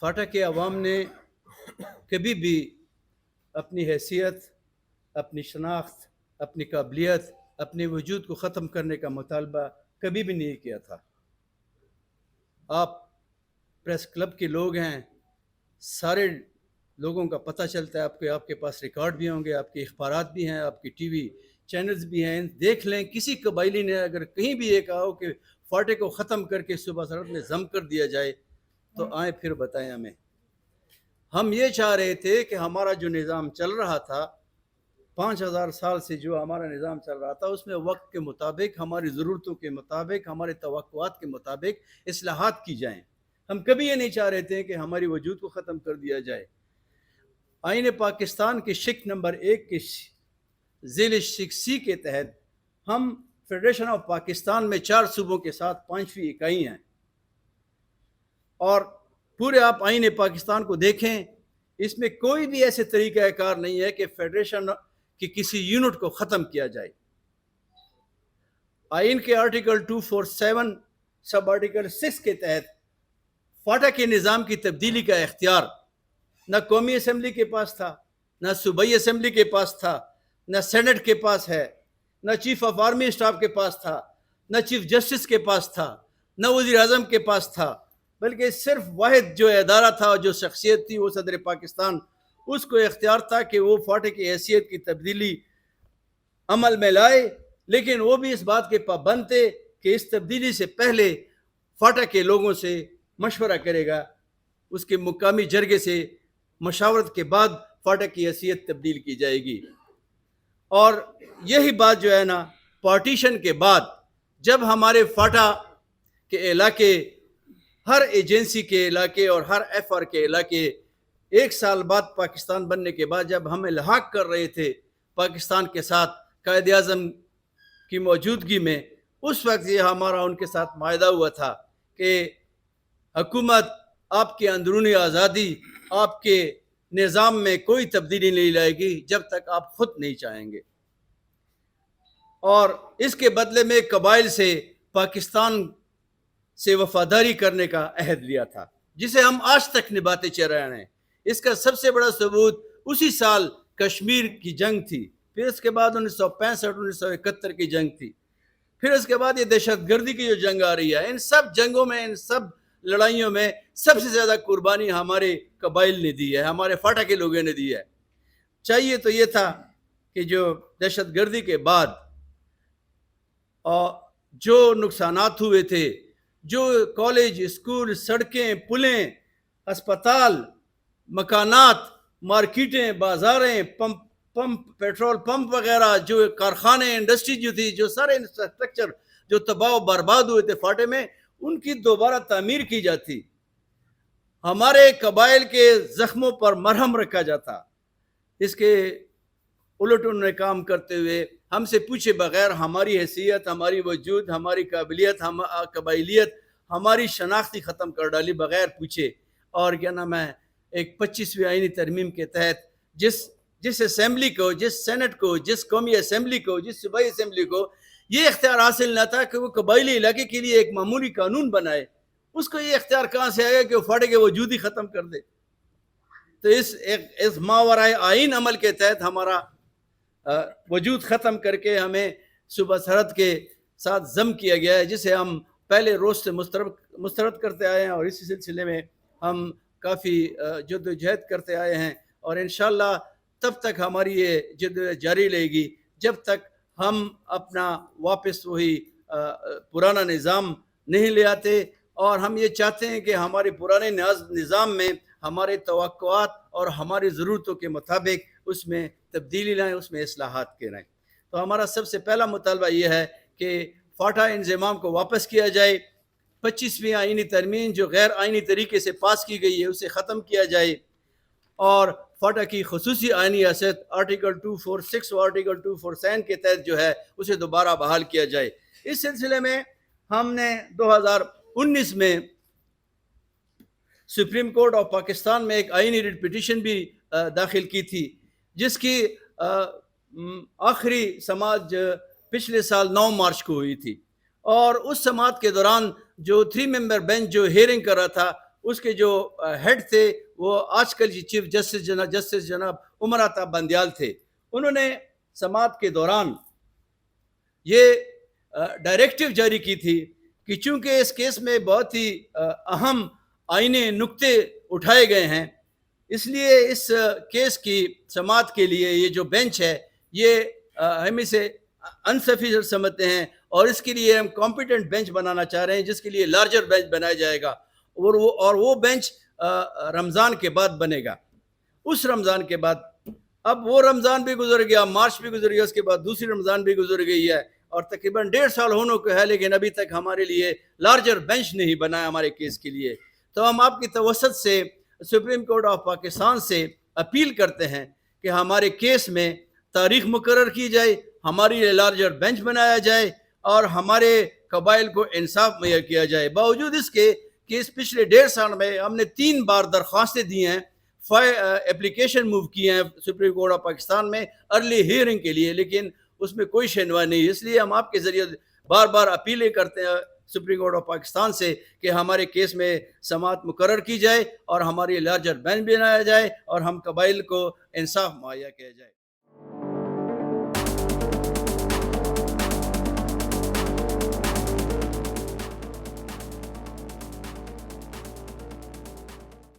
फाटा के अवाम ने कभी भी अपनी हैसियत, अपनी शनाख्त, अपनी काबिलियत, अपने वजूद को ख़त्म करने का मुतालबा कभी भी नहीं किया था। आप प्रेस क्लब के लोग हैं, सारे लोगों का पता चलता है, आपके पास रिकॉर्ड भी होंगे, आपके अखबारात भी हैं, आपकी टीवी चैनल्स भी हैं। देख लें, किसी कबाइली ने अगर कहीं भी ये कहा हो कि फाटे को ख़त्म करके सूबा सरहद में जम कर दिया जाए तो आए फिर बताएं हमें। हम ये चाह रहे थे कि हमारा जो निज़ाम चल रहा था, 5000 साल से जो हमारा निज़ाम चल रहा था, उसमें वक्त के मुताबिक, हमारी ज़रूरतों के मुताबिक, हमारे तवक्कुआत के मुताबिक इस्लाहात की जाएं। हम कभी ये नहीं चाह रहे थे कि हमारी वजूद को ख़त्म कर दिया जाए। आईन पाकिस्तान के शिक नंबर 1 के ज़ेल शिक सी के तहत हम फेडरेशन ऑफ पाकिस्तान में 4 सूबों के साथ 5वीं इकाई हैं। और पूरे आप आईन पाकिस्तान को देखें, इसमें कोई भी ऐसे तरीक़ाकार नहीं है कि फेडरेशन की किसी यूनिट को ख़त्म किया जाए। आइन के आर्टिकल 247 सब आर्टिकल 6 के तहत फाटा के निज़ाम की तब्दीली का इख्तियार न कौमी असम्बली के पास था, न सूबाई असम्बली के पास था, न सेनेट के पास है, न चीफ ऑफ आर्मी स्टाफ के पास था, न चीफ जस्टिस के पास था, न वज़ीर आज़म के पास था, बल्कि सिर्फ वाहिद जो अदारा था, जो शख्सियत थी, वो सदर पाकिस्तान, उसको इख्तियार था कि वो फाटे की हैसियत की तब्दीली अमल में लाए। लेकिन वो भी इस बात के पाबंद थे कि इस तब्दीली से पहले फाटा के लोगों से मशवरा करेगा, उसके मुकामी जरगे से मशावरत के बाद फाटा की हैसियत तब्दील की जाएगी। और यही बात जो है ना, पार्टीशन के बाद जब हमारे फाटा के इलाके, हर एजेंसी के इलाके और हर एफआर के इलाके 1 साल बाद पाकिस्तान बनने के बाद जब हम इल्हाक कर रहे थे पाकिस्तान के साथ कायद आज़म की मौजूदगी में, उस वक्त ये हमारा उनके साथ मायदा हुआ था कि हुकूमत आपकी अंदरूनी आज़ादी, आपके निज़ाम में कोई तब्दीली नहीं लाएगी जब तक आप खुद नहीं चाहेंगे। और इसके बदले में कबाइल से पाकिस्तान से वफादारी करने का अहद लिया था, जिसे हम आज तक निभाते चल रहे हैं। इसका सबसे बड़ा सबूत उसी साल कश्मीर की जंग थी, फिर उसके बाद 1965-1971 की जंग थी, फिर उसके बाद ये दहशतगर्दी की जो जंग आ रही है। इन सब जंगों में, इन सब लड़ाइयों में सबसे ज़्यादा कुर्बानी हमारे कबाइल ने दी है, हमारे फाटा के लोगों ने दी है। चाहिए तो ये था कि जो दहशतगर्दी के बाद और जो नुकसानात हुए थे, जो कॉलेज, स्कूल, सड़कें, पुलें, अस्पताल, मकानात, मार्केटें, बाज़ारें, पंप, पेट्रोल पंप वगैरह, जो कारखाने, इंडस्ट्री जो थी, जो सारे इंफ्रास्ट्रक्चर जो तबाह बर्बाद हुए थे फाटे में, उनकी दोबारा तामीर की जाती, हमारे कबाइल के ज़ख्मों पर मरहम रखा जाता। इसके उलट उन्होंने काम करते हुए हमसे पूछे बगैर हमारी हैसियत, हमारी वजूद, हमारी काबिलियत, कबाइलियत, हमारी शनाख्ती ख़त्म कर डाली बगैर पूछे। और क्या नाम है, एक 25वीं आईनी तरमीम के तहत जिस असेंबली को, जिस सेनेट को, जिस कौमी असेंबली को, जिस सूबाई असेंबली को ये इख्तियार हासिल न था कि वो कबाइली इलाके के लिए एक मामूली कानून बनाए, उसको ये इख्तियार कहाँ से आएगा कि वो फाटे के वजूद ही ख़त्म कर दे। तो इस मावराए आइन अमल के तहत हमारा वजूद ख़त्म करके हमें सूबा सरहद के साथ जम किया गया है, जिसे हम पहले रोज़ से मुस्तरद करते आए हैं और इसी सिलसिले में हम काफ़ी जद्दोजहद करते आए हैं। और इंशाअल्लाह तब तक हमारी ये जद्दोजहद जारी रहेगी जब तक हम अपना वापस वही पुराना निज़ाम नहीं ले आते। और हम ये चाहते हैं कि हमारे पुराने निज़ाम में हमारे तवक्कुआत और हमारी ज़रूरतों के मुताबिक उसमें तब्दीली लाएँ, उसमें इस्लाहात करें। तो हमारा सबसे पहला मुतालबा ये है कि फाटा इंज़माम को वापस किया जाए, 25वीं आईनी तरमीम जो गैर आईनी तरीके से पास की गई है उसे ख़त्म किया जाए, और फाटा की खसूसी आईनी हैसियत आर्टिकल 246 और आर्टिकल 247 के तहत जो है उसे दोबारा बहाल किया जाए। इस सिलसिले में हमने 2019 में सुप्रीम कोर्ट ऑफ पाकिस्तान में एक आईनी रिट पिटीशन भी दाखिल की थी, जिसकी आखिरी समाअत पिछले साल 9 मार्च को हुई थी। और उस समाअत के दौरान जो 3 मेंबर बेंच जो हियरिंग कर रहा था, اس کے جو ہیڈ تھے وہ آج کل کی چیف جسٹس جناب عمر عطا بندیال تھے. انہوں نے سماعت کے دوران یہ ڈائریکٹیو جاری کی تھی کہ چونکہ اس کیس میں بہت ہی اہم آئینی نکتے اٹھائے گئے ہیں، اس لیے اس کیس کی سماعت کے لیے یہ جو بینچ ہے یہ ہم اسے انسفیشینٹ سمجھتے ہیں، اور اس کے لیے ہم کمپیٹنٹ بینچ بنانا چاہ رہے ہیں جس کے لیے لارجر بینچ بنایا جائے گا، اور وہ بینچ رمضان کے بعد بنے گا. اس رمضان کے بعد، اب وہ رمضان بھی گزر گیا، مارچ بھی گزر گیا، اس کے بعد دوسری رمضان بھی گزر گئی ہے، اور تقریباً 1.5 سال ہونے کو ہے، لیکن ابھی تک ہمارے لیے لارجر بینچ نہیں بنا ہے ہمارے کیس کے لیے. تو ہم آپ کی توسط سے سپریم کورٹ آف پاکستان سے اپیل کرتے ہیں کہ ہمارے کیس میں تاریخ مقرر کی جائے، ہماری لارجر بینچ بنایا جائے، اور ہمارے قبائل کو انصاف مہیا کیا جائے. باوجود اس کے کہ اس پچھلے 1.5 سال میں ہم نے 3 بار درخواستیں دی ہیں، اپلیکیشن موو کی ہیں سپریم کورٹ آف پاکستان میں ارلی ہیئرنگ کے لیے، لیکن اس میں کوئی شنوائی نہیں. اس لیے ہم آپ کے ذریعے بار بار اپیلیں کرتے ہیں سپریم کورٹ آف پاکستان سے کہ ہمارے کیس میں سماعت مقرر کی جائے اور ہماری لارجر بینچ بنایا جائے اور ہم قبائل کو انصاف مہیا کیا جائے.